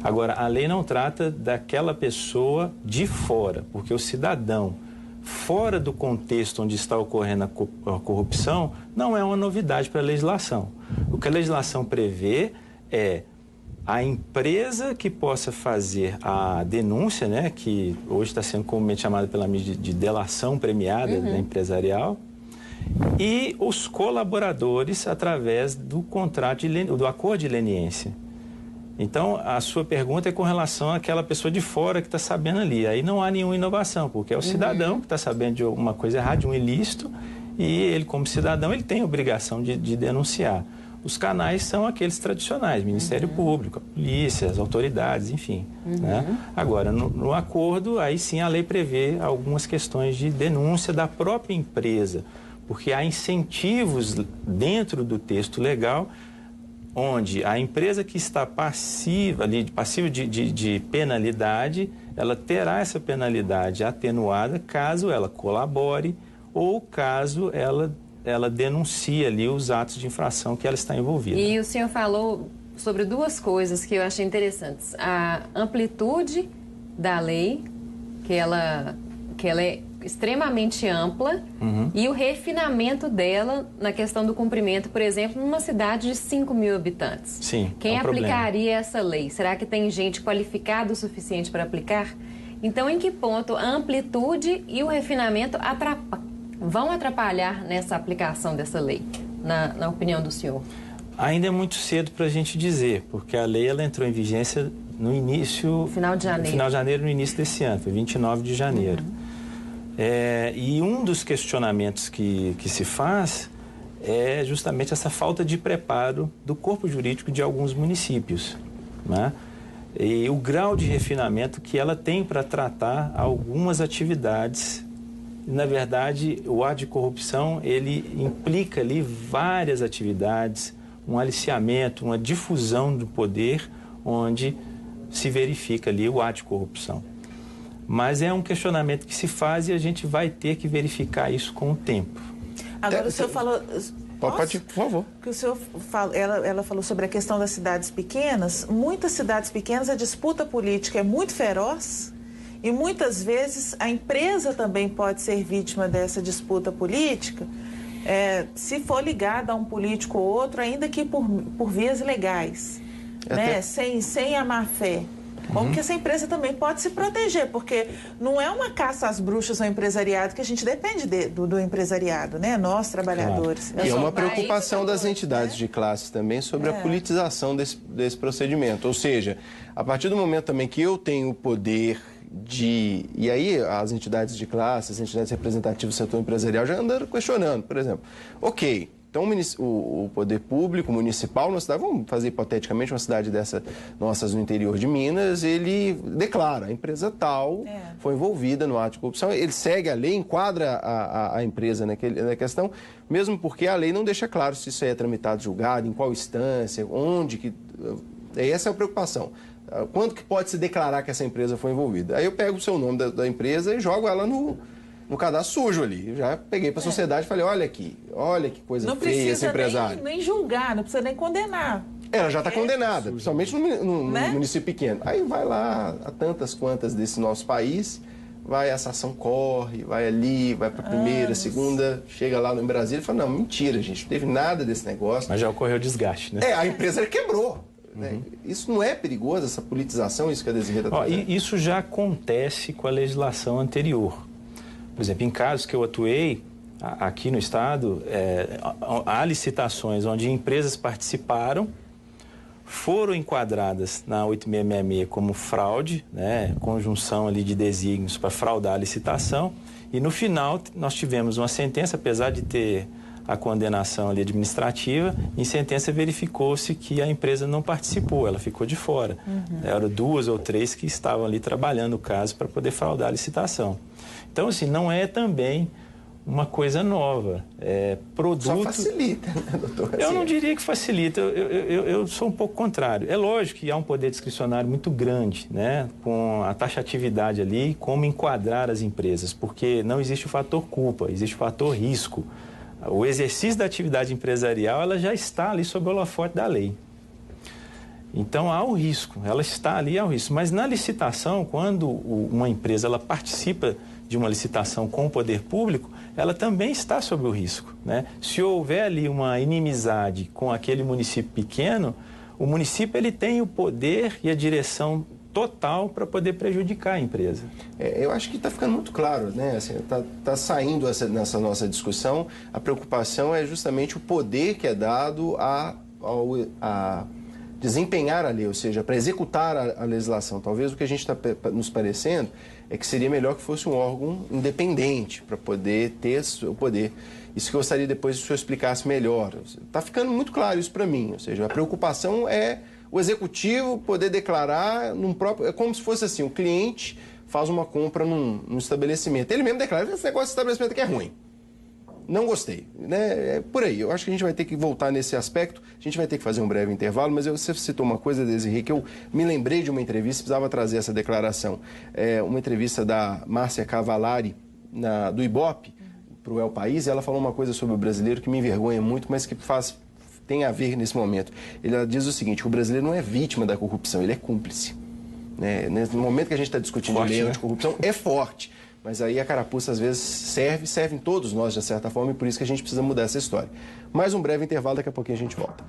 S2: Agora, a lei não trata daquela pessoa de fora, porque o cidadão fora do contexto onde está ocorrendo a corrupção não é uma novidade para a legislação. O que a legislação prevê é a empresa que possa fazer a denúncia, né, que hoje está sendo comumente chamada pela mídia de delação premiada, né, empresarial, e os colaboradores através do contrato do acordo de leniência. Então, a sua pergunta é com relação àquela pessoa de fora que está sabendo ali. Aí não há nenhuma inovação, porque é o cidadão que está sabendo de alguma coisa errada, de um ilícito, e ele, como cidadão, ele tem a obrigação de denunciar. Os canais são aqueles tradicionais, Ministério Público, a polícia, as autoridades, enfim. Né? Agora, no acordo, aí sim a lei prevê algumas questões de denúncia da própria empresa, porque há incentivos dentro do texto legal onde a empresa que está passiva de penalidade, ela terá essa penalidade atenuada caso ela colabore ou caso ela denuncie ali os atos de infração que ela está envolvida.
S5: E o senhor falou sobre duas coisas que eu achei interessantes. A amplitude da lei, que ela é extremamente ampla, e o refinamento dela na questão do cumprimento, por exemplo, numa cidade de 5 mil habitantes.
S2: Sim,
S5: quem aplicaria essa lei? Será que tem gente qualificada o suficiente para aplicar? Então, em que ponto a amplitude e o refinamento vão atrapalhar nessa aplicação dessa lei, na opinião do senhor?
S2: Ainda é muito cedo para a gente dizer, porque a lei ela entrou em vigência no final de janeiro, no início desse ano, foi 29 de janeiro. E um dos questionamentos que se faz é justamente essa falta de preparo do corpo jurídico de alguns municípios, né? E o grau de refinamento que ela tem para tratar algumas atividades. Na verdade, o ato de corrupção, ele implica ali várias atividades, um aliciamento, uma difusão do poder, onde se verifica ali o ato de corrupção. Mas é um questionamento que se faz e a gente vai ter que verificar isso com o tempo.
S4: Agora, o senhor falou...
S1: Pode, por favor.
S4: Que o senhor ela falou sobre a questão das cidades pequenas. Muitas cidades pequenas, a disputa política é muito feroz e muitas vezes a empresa também pode ser vítima dessa disputa política, se for ligada a um político ou outro, ainda que por vias legais, né? Sem a má fé. Como que essa empresa também pode se proteger, porque não é uma caça às bruxas ao empresariado, que a gente depende do empresariado, né? Nós, trabalhadores.
S1: Claro. E é uma preocupação das entidades de classe também sobre a politização desse procedimento. Ou seja, a partir do momento também que eu tenho o poder e aí as entidades de classe, as entidades representativas do setor empresarial já andam questionando, por exemplo. Ok, então o poder público municipal, numa cidade, vamos fazer hipoteticamente uma cidade dessa nossas no interior de Minas, ele declara, a empresa tal foi envolvida no ato de corrupção, ele segue a lei, enquadra a empresa na questão, mesmo porque a lei não deixa claro se isso é tramitado, julgado, em qual instância, onde que... Essa é a preocupação. Quando que pode se declarar que essa empresa foi envolvida? Aí eu pego o seu nome da empresa e jogo ela no cadastro sujo ali. Eu já peguei para a sociedade e falei, olha que coisa feia esse empresário.
S4: Não precisa nem julgar, não precisa nem condenar.
S1: Ela já está condenada, principalmente no município pequeno. Aí vai lá, a tantas quantas desse nosso país, vai, essa ação corre, vai ali, vai para a primeira, segunda, chega lá no Brasília e fala, não, mentira, gente, não teve nada desse negócio.
S2: Mas já ocorreu desgaste, né?
S1: A empresa quebrou. Isso não é perigoso, essa politização, isso que a Desirê está trazendo?
S2: Isso já acontece com a legislação anterior. Por exemplo, em casos que eu atuei aqui no Estado, há licitações onde empresas participaram, foram enquadradas na 8666 como fraude, né, conjunção ali de desígnios para fraudar a licitação, e no final nós tivemos uma sentença, apesar de ter a condenação ali administrativa, em sentença verificou-se que a empresa não participou, ela ficou de fora. Eram 2 ou 3 que estavam ali trabalhando o caso para poder fraudar a licitação. Então, assim, não é também uma coisa nova. Produto...
S1: Só facilita, né, doutor?
S2: Eu não diria que facilita, eu sou um pouco contrário. É lógico que há um poder discricionário muito grande, né, com a taxatividade ali, como enquadrar as empresas, porque não existe o fator culpa, existe o fator risco. O exercício da atividade empresarial, ela já está ali sob o holofote da lei. Então, há o risco, ela está ali, há o risco. Mas na licitação, quando uma empresa ela participa de uma licitação com o poder público, ela também está sob o risco, né? Se houver ali uma inimizade com aquele município pequeno, o município ele tem o poder e a direção total para poder prejudicar a empresa.
S1: Eu acho que está ficando muito claro, né? Assim, tá saindo nessa nossa discussão, a preocupação é justamente o poder que é dado a desempenhar a lei, ou seja, para executar a legislação. Talvez o que a gente está nos parecendo é que seria melhor que fosse um órgão independente para poder ter o poder. Isso que eu gostaria depois que o senhor explicasse melhor. Está ficando muito claro isso para mim, ou seja, a preocupação é o executivo poder declarar num próprio... É como se fosse assim, o cliente faz uma compra num estabelecimento. Ele mesmo declara, esse negócio de estabelecimento aqui é ruim. Não gostei, né? É por aí. Eu acho que a gente vai ter que voltar nesse aspecto. A gente vai ter que fazer um breve intervalo, mas você citou uma coisa, Desirê, que eu me lembrei de uma entrevista, precisava trazer essa declaração. Uma entrevista da Márcia Cavalari, do Ibope, para o El País, e ela falou uma coisa sobre o brasileiro que me envergonha muito, mas que tem a ver nesse momento. Ela diz o seguinte, que o brasileiro não é vítima da corrupção, ele é cúmplice. Né? No momento que a gente está discutindo
S2: forte,
S1: lei
S2: né?
S1: anticorrupção, é forte. Mas aí a carapuça às vezes servem todos nós de certa forma e por isso que a gente precisa mudar essa história. Mais um breve intervalo, daqui a pouquinho a gente volta.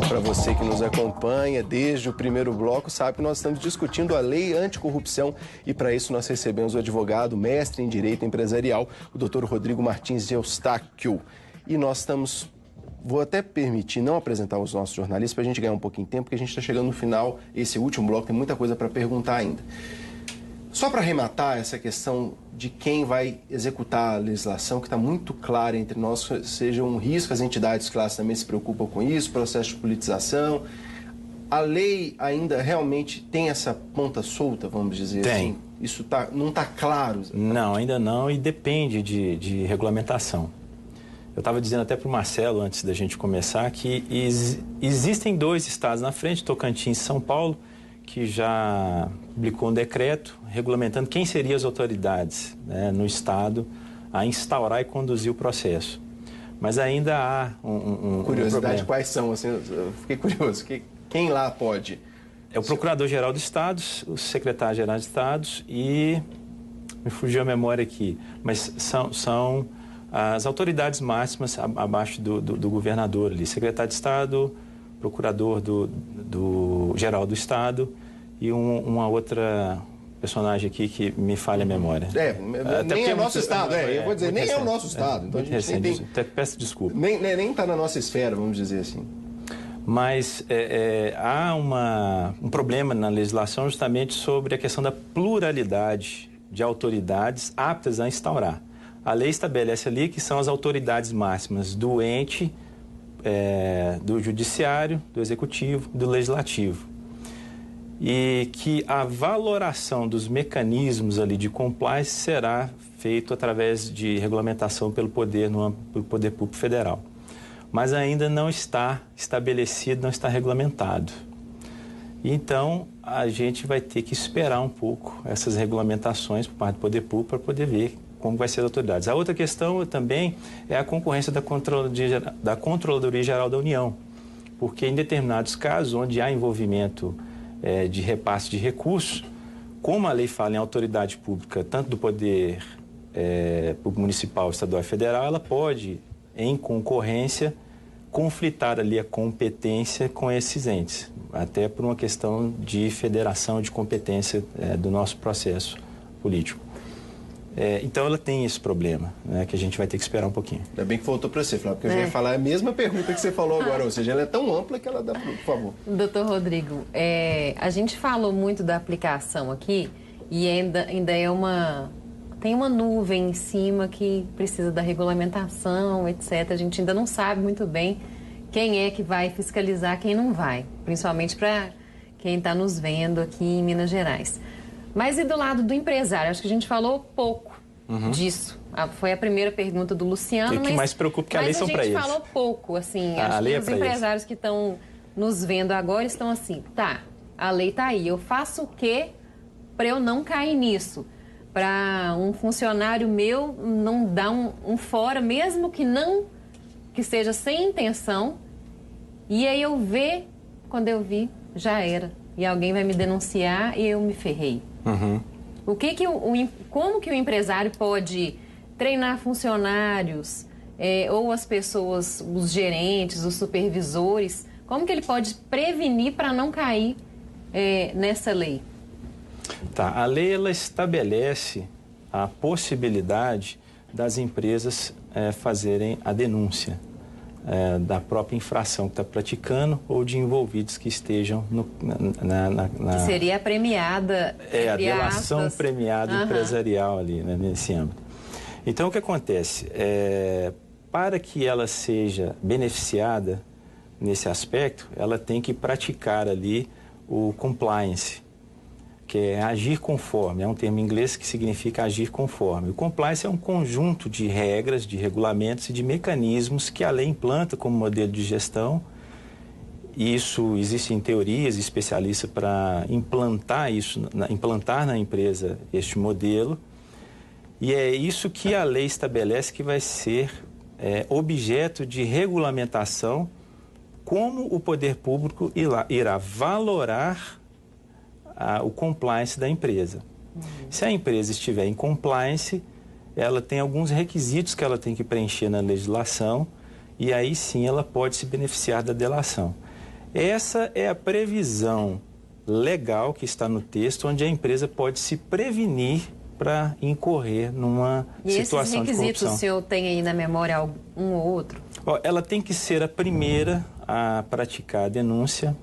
S1: Para você que nos acompanha desde o primeiro bloco, sabe que nós estamos discutindo a lei anticorrupção e para isso nós recebemos o advogado, mestre em Direito Empresarial, o Dr. Rodrigo Martins de Eustáquio. E nós estamos... Vou até permitir não apresentar os nossos jornalistas para a gente ganhar um pouquinho de tempo, porque a gente está chegando no final, esse último bloco, tem muita coisa para perguntar ainda. Só para arrematar essa questão de quem vai executar a legislação, que está muito clara entre nós, seja um risco, as entidades classe também se preocupam com isso, processo de politização. A lei ainda realmente tem essa ponta solta, vamos dizer assim? Isso não está claro? Exatamente.
S2: Não, ainda não, e depende de regulamentação. Eu estava dizendo até para o Marcelo, antes da gente começar, que existem 2 estados na frente, Tocantins e São Paulo, que já publicou um decreto regulamentando quem seriam as autoridades, né, no estado a instaurar e conduzir o processo. Mas ainda há
S1: curiosidade,
S2: problema.
S1: Quais são? Assim, eu fiquei curioso. Quem lá pode?
S2: É o Procurador-Geral do Estado, o Secretário-Geral de Estados e... Me fugiu a memória aqui, mas são as autoridades máximas abaixo do governador ali, secretário de Estado, procurador do geral do Estado e uma outra personagem aqui que me falha a memória.
S1: Nem é nosso Estado, eu vou dizer, nem é o nosso Estado. Então a gente
S2: recente, até peço desculpa.
S1: Nem está na nossa esfera, vamos dizer assim.
S2: Mas há um problema na legislação justamente sobre a questão da pluralidade de autoridades aptas a instaurar. A lei estabelece ali que são as autoridades máximas do ente, do judiciário, do executivo, do legislativo. E que a valoração dos mecanismos ali de compliance será feito através de regulamentação pelo Poder Público Federal. Mas ainda não está estabelecido, não está regulamentado. Então, a gente vai ter que esperar um pouco essas regulamentações por parte do Poder Público para poder ver como vai ser as autoridades. A outra questão também é a concorrência da Controladoria Geral da União, porque em determinados casos onde há envolvimento de repasse de recursos, como a lei fala em autoridade pública, tanto do Poder Público Municipal, Estadual e Federal, ela pode, em concorrência, conflitar ali a competência com esses entes, até por uma questão de federação de competência do nosso processo político. Então ela tem esse problema, né, que a gente vai ter que esperar um pouquinho.
S1: Ainda bem que voltou para você, Flávio, porque eu já ia falar a mesma pergunta que você falou agora, ou seja, ela é tão ampla que ela dá, por favor.
S5: Doutor Rodrigo, a gente falou muito da aplicação aqui e ainda tem uma nuvem em cima que precisa da regulamentação, etc. A gente ainda não sabe muito bem quem é que vai fiscalizar, quem não vai, principalmente para quem está nos vendo aqui em Minas Gerais. Mas e do lado do empresário? Acho que a gente falou pouco disso. Foi a primeira pergunta do Luciano.
S2: O que mais preocupa que a lei são para eles.
S5: Mas a gente falou pouco, assim. Acho que os empresários que estão nos vendo agora estão assim, tá, a lei está aí, eu faço o quê para eu não cair nisso? Para um funcionário meu não dar um fora, mesmo que seja sem intenção, e aí quando eu vi, já era. E alguém vai me denunciar e eu me ferrei. Como que o empresário pode treinar funcionários, ou as pessoas, os gerentes, os supervisores, como que ele pode prevenir para não cair nessa lei?
S2: Tá, a lei ela estabelece a possibilidade das empresas fazerem a denúncia da própria infração que está praticando ou de envolvidos que estejam
S5: Que seria a premiada.
S2: A delação premiada empresarial ali, né, nesse âmbito. Então, o que acontece? Para que ela seja beneficiada nesse aspecto, ela tem que praticar ali o compliance, que é agir conforme, é um termo em inglês que significa agir conforme. O compliance é um conjunto de regras, de regulamentos e de mecanismos que a lei implanta como modelo de gestão. Isso existe em teorias especialistas para implantar na empresa este modelo. E é isso que a lei estabelece que vai ser objeto de regulamentação, como o poder público irá valorar o compliance da empresa. Se a empresa estiver em compliance, ela tem alguns requisitos que ela tem que preencher na legislação e aí sim ela pode se beneficiar da delação. Essa é a previsão legal que está no texto, onde a empresa pode se prevenir para incorrer numa situação de corrupção. E esses requisitos,
S5: o senhor tem aí na memória um ou outro?
S2: Ela tem que ser a primeira a praticar a denúncia.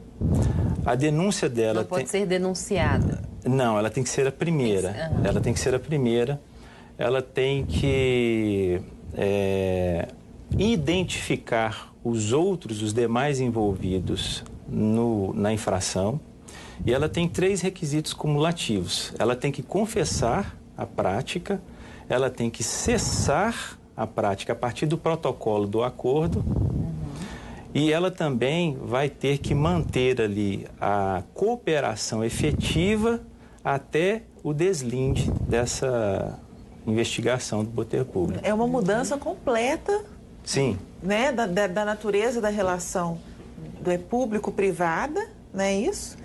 S2: A denúncia dela...
S5: Não pode ser denunciada.
S2: Não, ela tem que ser a primeira. Ela tem que ser a primeira. Ela tem que identificar os demais envolvidos na infração. E ela tem 3 requisitos cumulativos. Ela tem que confessar a prática, ela tem que cessar a prática a partir do protocolo do acordo, e ela também vai ter que manter ali a cooperação efetiva até o deslinde dessa investigação do poder público.
S4: É uma mudança completa.
S2: Sim.
S4: Né, da natureza da relação público-privada, não é isso?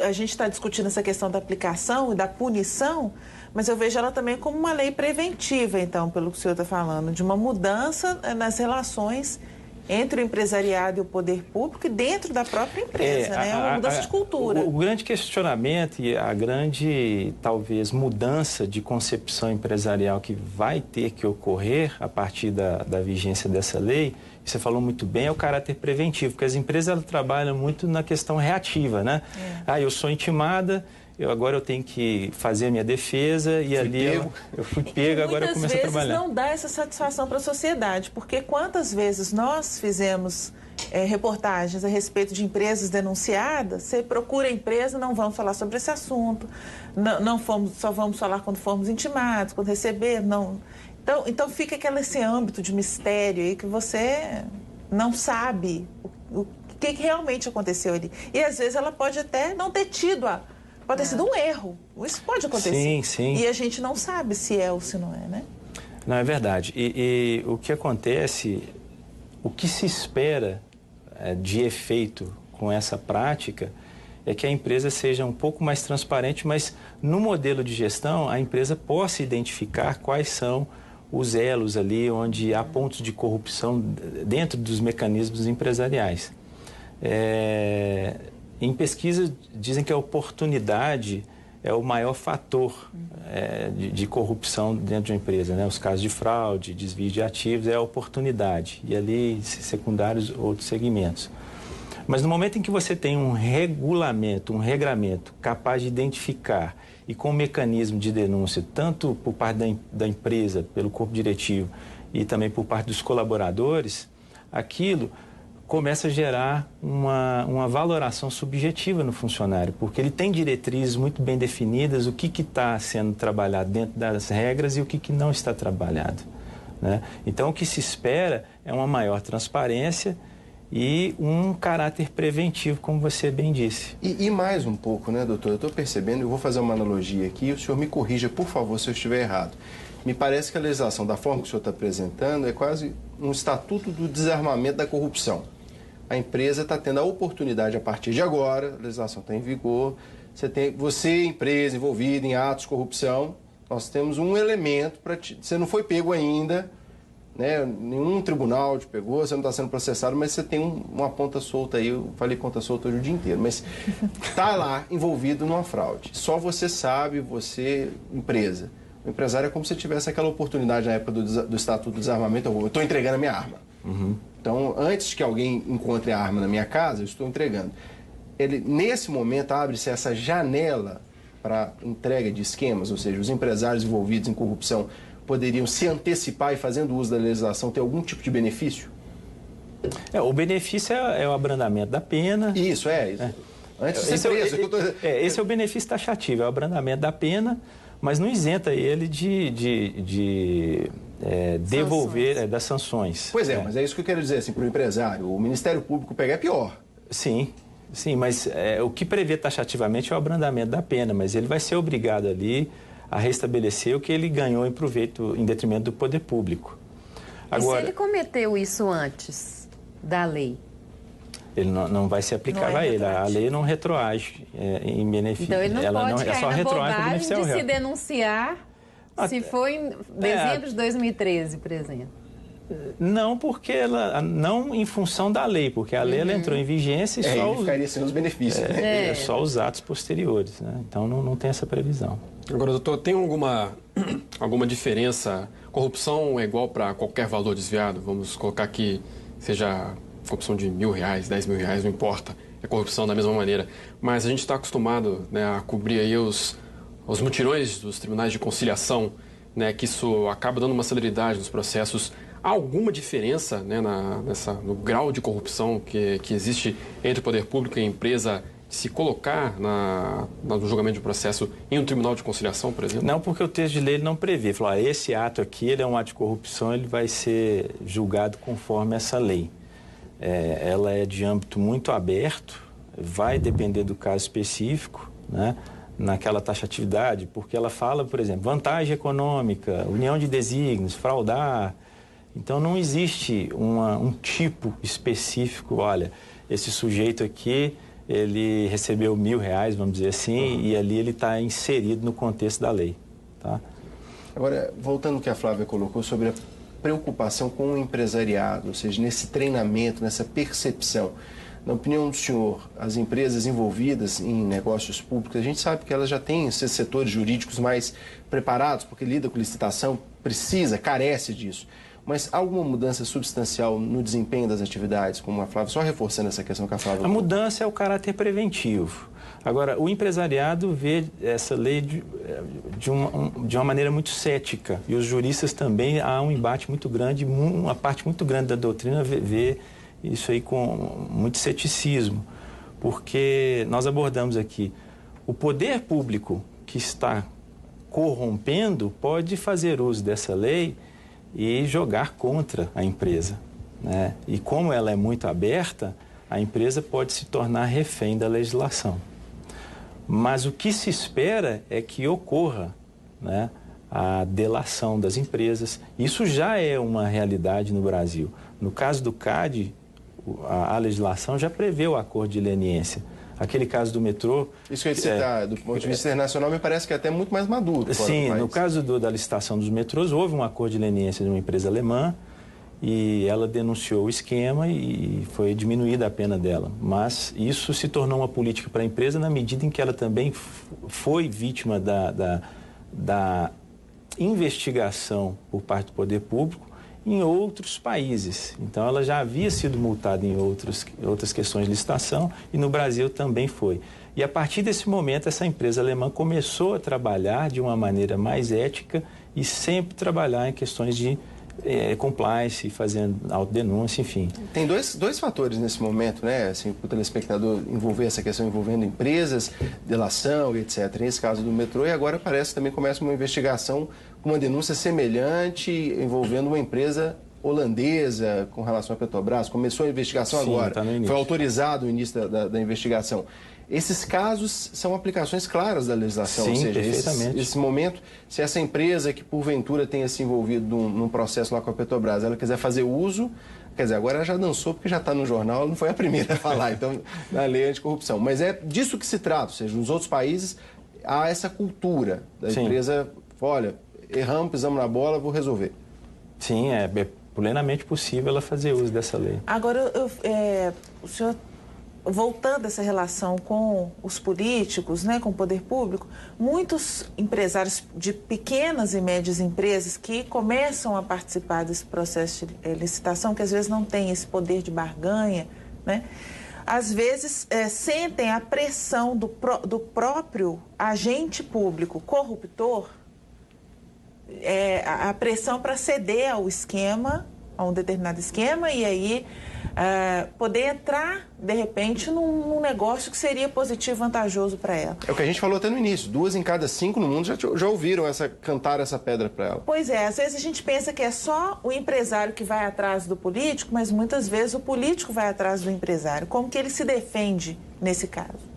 S4: A gente está discutindo essa questão da aplicação e da punição, mas eu vejo ela também como uma lei preventiva, então, pelo que o senhor está falando, de uma mudança nas relações entre o empresariado e o poder público e dentro da própria empresa, né? É uma mudança de cultura.
S2: O grande questionamento e a grande, talvez, mudança de concepção empresarial que vai ter que ocorrer a partir da vigência dessa lei, você falou muito bem, é o caráter preventivo, porque as empresas elas trabalham muito na questão reativa, né? Eu sou intimada, agora eu tenho que fazer a minha defesa e eu fui pego, agora eu começo a trabalhar.
S4: Muitas vezes não dá essa satisfação para a sociedade, porque quantas vezes nós fizemos reportagens a respeito de empresas denunciadas, você procura a empresa, não vamos falar sobre esse assunto, só vamos falar quando formos intimados, quando receber, não... Então fica esse âmbito de mistério aí que você não sabe o que realmente aconteceu ali. E às vezes ela pode até não ter tido pode ter sido um erro. Isso pode acontecer.
S2: Sim, sim.
S4: E a gente não sabe se é ou se não é, né?
S2: Não, é verdade. E o que acontece, o que se espera de efeito com essa prática é que a empresa seja um pouco mais transparente, mas no modelo de gestão a empresa possa identificar quais são os elos ali onde há pontos de corrupção dentro dos mecanismos empresariais. Em pesquisa dizem que a oportunidade é o maior fator de corrupção dentro de uma empresa, né? Os casos de fraude, desvio de ativos, é a oportunidade. E ali, secundários, outros segmentos. Mas no momento em que você tem um regulamento, um regramento capaz de identificar e com um mecanismo de denúncia, tanto por parte da empresa, pelo corpo diretivo e também por parte dos colaboradores, aquilo começa a gerar uma valoração subjetiva no funcionário, porque ele tem diretrizes muito bem definidas, o que está sendo trabalhado dentro das regras e o que não está trabalhado, né? Então, o que se espera é uma maior transparência e um caráter preventivo, como você bem disse.
S1: E mais um pouco, né, doutor? Eu estou percebendo, eu vou fazer uma analogia aqui, o senhor me corrija, por favor, se eu estiver errado. Me parece que a legislação, da forma que o senhor está apresentando, é quase um estatuto do desarmamento da corrupção. A empresa está tendo a oportunidade, a partir de agora, a legislação está em vigor, você, empresa envolvida em atos de corrupção, nós temos um elemento para... Você não foi pego ainda, né? Nenhum tribunal te pegou, você não está sendo processado, mas você tem uma ponta solta aí, eu falei ponta solta hoje o dia inteiro, mas está lá envolvido numa fraude. Só você sabe, você, empresa. O empresário é como se tivesse aquela oportunidade na época do Estatuto do Desarmamento, eu estou entregando a minha arma.
S2: Uhum.
S1: Então, antes que alguém encontre a arma na minha casa, eu estou entregando. Nesse momento, abre-se essa janela para entrega de esquemas, ou seja, os empresários envolvidos em corrupção poderiam se antecipar e, fazendo uso da legislação, ter algum tipo de benefício?
S2: O benefício é o abrandamento da pena.
S1: Isso. Antes de ser preso.
S2: Esse é o benefício taxativo, é o abrandamento da pena, mas não isenta ele de devolver das sanções.
S1: Pois mas é isso que eu quero dizer, assim, para o empresário. O Ministério Público pegar é pior.
S2: Sim, mas o que prevê taxativamente é o abrandamento da pena, mas ele vai ser obrigado ali a restabelecer o que ele ganhou em proveito, em detrimento do poder público.
S5: Agora, e se ele cometeu isso antes da lei?
S2: Ele não vai se aplicar a ele. A lei não retroage em benefício.
S5: Então ele não pode cair na bobagem de
S2: se
S5: denunciar se foi em dezembro de 2013, por exemplo.
S2: Não, porque não em função da lei, porque a lei ela entrou em vigência e
S1: só ficaria sem os benefícios.
S2: Só os atos posteriores, né? Então não tem essa previsão.
S3: Agora, doutor, tem alguma diferença? Corrupção é igual para qualquer valor desviado? Vamos colocar que seja corrupção de R$1.000, R$10.000, não importa. É corrupção da mesma maneira. Mas a gente está acostumado, né, a cobrir aí os mutirões dos tribunais de conciliação, né, que isso acaba dando uma celeridade nos processos. Há alguma diferença, né, no grau de corrupção que existe entre o poder público e a empresa de se colocar no julgamento de um processo em um tribunal de conciliação, por exemplo?
S2: Não, porque o texto de lei não prevê. Falou, esse ato aqui ele é um ato de corrupção, ele vai ser julgado conforme essa lei. Ela é de âmbito muito aberto, vai depender do caso específico, né, naquela taxatividade, porque ela fala, por exemplo, vantagem econômica, união de desígnios, fraudar. Então, não existe um tipo específico, olha, esse sujeito aqui, ele recebeu R$1.000, vamos dizer assim, e ali ele está inserido no contexto da lei, tá?
S1: Agora, voltando ao que a Flávia colocou sobre a preocupação com o empresariado, ou seja, nesse treinamento, nessa percepção. Na opinião do senhor, as empresas envolvidas em negócios públicos, a gente sabe que elas já têm esses setores jurídicos mais preparados, porque lida com licitação, carece disso. Mas há alguma mudança substancial no desempenho das atividades, como a Flávia, só reforçando essa questão que a Flávia...
S2: A mudança é o caráter preventivo. Agora, o empresariado vê essa lei de uma maneira muito cética, e os juristas também, há um embate muito grande, uma parte muito grande da doutrina vê isso aí com muito ceticismo, porque nós abordamos aqui, o poder público que está corrompendo pode fazer uso dessa lei e jogar contra a empresa, né? E como ela é muito aberta, a empresa pode se tornar refém da legislação. Mas o que se espera é que ocorra, né, a delação das empresas. Isso já é uma realidade no Brasil. No caso do CAD, a legislação já prevê o acordo de leniência. Aquele caso do metrô...
S1: Isso que eu ia citar, do ponto de vista internacional, me parece que é até muito mais maduro.
S2: Sim, no caso da licitação dos metrôs, houve um acordo de leniência de uma empresa alemã e ela denunciou o esquema e foi diminuída a pena dela. Mas isso se tornou uma política para a empresa na medida em que ela também foi vítima da investigação por parte do poder público em outros países. Então, ela já havia sido multada em outras questões de licitação e no Brasil também foi. E a partir desse momento, essa empresa alemã começou a trabalhar de uma maneira mais ética e sempre trabalhar em questões de compliance, fazendo autodenúncia, enfim.
S1: Tem dois fatores nesse momento, né? Assim, para o telespectador envolver essa questão envolvendo empresas, delação e etc. Nesse caso do metrô, e agora parece que também começa uma investigação com uma denúncia semelhante envolvendo uma empresa holandesa com relação à Petrobras. Começou a investigação. Sim, agora, foi autorizado o início da investigação. Esses casos são aplicações claras da legislação.
S2: Sim,
S1: ou seja,
S2: perfeitamente.
S1: esse momento, se essa empresa que porventura tenha se envolvido num processo lá com a Petrobras, ela quiser fazer uso, quer dizer, agora ela já dançou porque já está no jornal, ela não foi a primeira a falar, então, na lei anticorrupção. Mas é disso que se trata, ou seja, nos outros países há essa cultura da
S2: Sim.
S1: empresa, olha, erramos, pisamos na bola, vou resolver.
S2: Sim, é plenamente possível ela fazer uso dessa lei.
S4: Agora, o senhor, voltando a essa relação com os políticos, né, com o poder público, muitos empresários de pequenas e médias empresas que começam a participar desse processo de licitação, que às vezes não tem esse poder de barganha, né, às vezes sentem a pressão do próprio agente público corruptor, a pressão para ceder ao esquema, a um determinado esquema, e aí poder entrar, de repente, num negócio que seria positivo e vantajoso para ela.
S1: É o que a gente falou até no início, 2 em cada 5 no mundo já ouviram cantar essa pedra para ela.
S4: Pois é, às vezes a gente pensa que é só o empresário que vai atrás do político, mas muitas vezes o político vai atrás do empresário. Como que ele se defende nesse caso?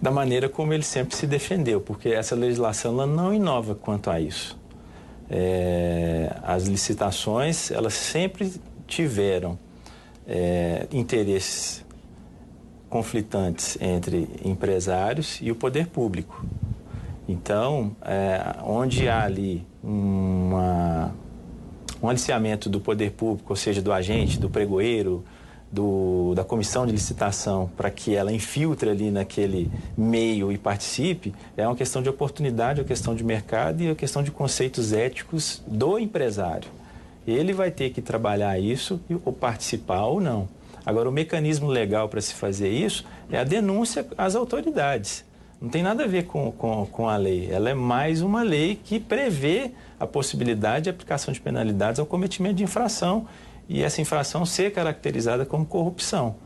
S2: Da maneira como ele sempre se defendeu, porque essa legislação ela não inova quanto a isso. As licitações, elas sempre tiveram interesses conflitantes entre empresários e o poder público. Então, onde há ali um aliciamento do poder público, ou seja, do agente, do pregoeiro, da comissão de licitação, para que ela infiltre ali naquele meio e participe, é uma questão de oportunidade, é uma questão de mercado e é uma questão de conceitos éticos do empresário. Ele vai ter que trabalhar isso, ou participar ou não. Agora, o mecanismo legal para se fazer isso é a denúncia às autoridades. Não tem nada a ver com a lei. Ela é mais uma lei que prevê a possibilidade de aplicação de penalidades ao cometimento de infração e essa infração ser caracterizada como corrupção.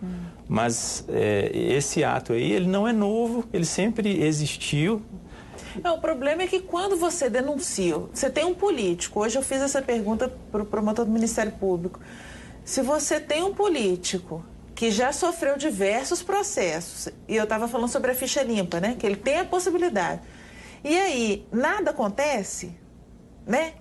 S2: Mas esse ato aí, ele não é novo, ele sempre existiu.
S4: O problema é que quando você denuncia, você tem um político, hoje eu fiz essa pergunta para o promotor do Ministério Público, se você tem um político que já sofreu diversos processos, e eu estava falando sobre a ficha limpa, né, que ele tem a possibilidade, e aí nada acontece, né?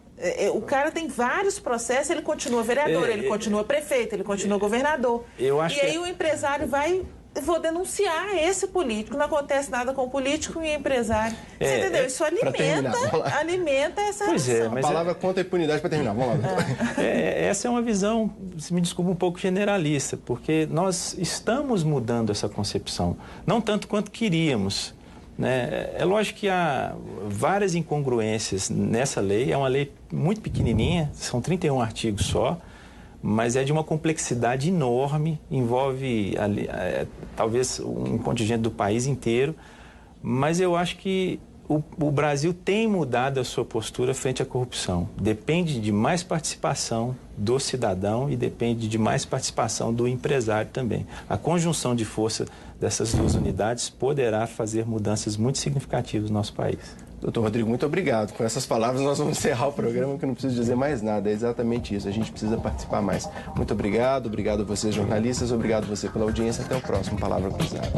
S4: O cara tem vários processos, ele continua vereador, ele continua prefeito, ele continua governador. E aí o empresário vai, vou denunciar esse político, não acontece nada com o político e o empresário. Você entendeu? Isso alimenta essa relação.
S1: Mas a palavra contra a impunidade para terminar. Vamos lá, doutor.
S2: Essa é uma visão, me desculpa, um pouco generalista, porque nós estamos mudando essa concepção, não tanto quanto queríamos. Né? É lógico que há várias incongruências nessa lei, é uma lei muito pequenininha, são 31 artigos só, mas é de uma complexidade enorme, envolve talvez um contingente do país inteiro, mas eu acho que o Brasil tem mudado a sua postura frente à corrupção. Depende de mais participação do cidadão e depende de mais participação do empresário também. A conjunção de força dessas duas unidades poderá fazer mudanças muito significativas no nosso país.
S1: Doutor Rodrigo, muito obrigado. Com essas palavras nós vamos encerrar o programa, que eu não preciso dizer mais nada. É exatamente isso, a gente precisa participar mais. Muito obrigado, obrigado a vocês jornalistas, obrigado a você pela audiência. Até o próximo Palavra Cruzada.